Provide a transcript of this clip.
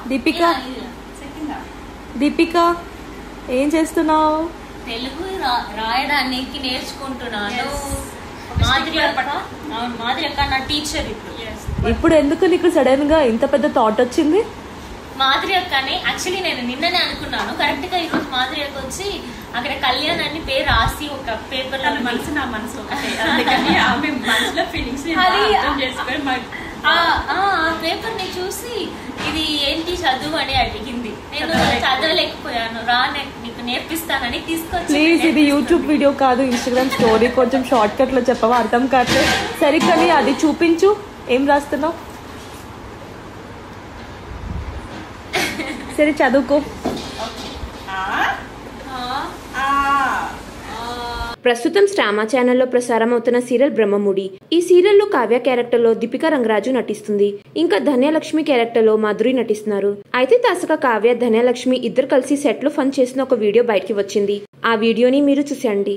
దీపిక దీపిక ఏం చేస్తున్నావు? తెలుగు రాయడానికి నేర్చుకుంటున్నాను. మాధురి అక్క నా టీచర్. ఇప్పుడు ఎందుకు నీకు సడన్ గా ఇంత పెద్ద థాట్ వచ్చింది? మాధురి అక్కని యాక్చువల్లీ నేను నిన్ననే అనుకున్నాను. కరెక్ట్ గా ఈరోజు మాధురి అక్క వచ్చి అక్కడ కళ్యాణ్ అని పేరు రాసి ఒక పేపర్ లో మనసు నా మనసు ఆమె మనసులో ఫీలింగ్స్ ఆ పేపర్ ని చూసి ఇది ఏంటి చదువు అని అడిగింది. నేను చదవలేకపోయాను. రా నీకు నేర్పిస్తానని తీసుకొచ్చి. ప్లీజ్ ఇది యూట్యూబ్ వీడియో కాదు, ఇన్స్టాగ్రామ్ స్టోరీ. కొంచెం షార్ట్ కట్ లో చెప్పవా? అర్థం కావట్లేదు. సరే కానీ అది చూపించు, ఏం రాస్తున్నావు? సరే చదువుకో. ప్రస్తుతం స్టామా ఛానల్లో ప్రసారం అవుతున్న సీరియల్ బ్రహ్మముడి. ఈ సీరియల్లో కావ్య క్యారెక్టర్ లో దీపికా రంగరాజు నటిస్తుంది. ఇంకా ధన్యలక్ష్మి క్యారెక్టర్ లో మాధురి నటిస్తున్నారు. అయితే తాసక కావ్య ధన్యలక్ష్మి ఇద్దరు కలిసి సెట్ లో ఫన్ చేసిన ఒక వీడియో బయటికి వచ్చింది. ఆ వీడియోని మీరు చూసేయండి.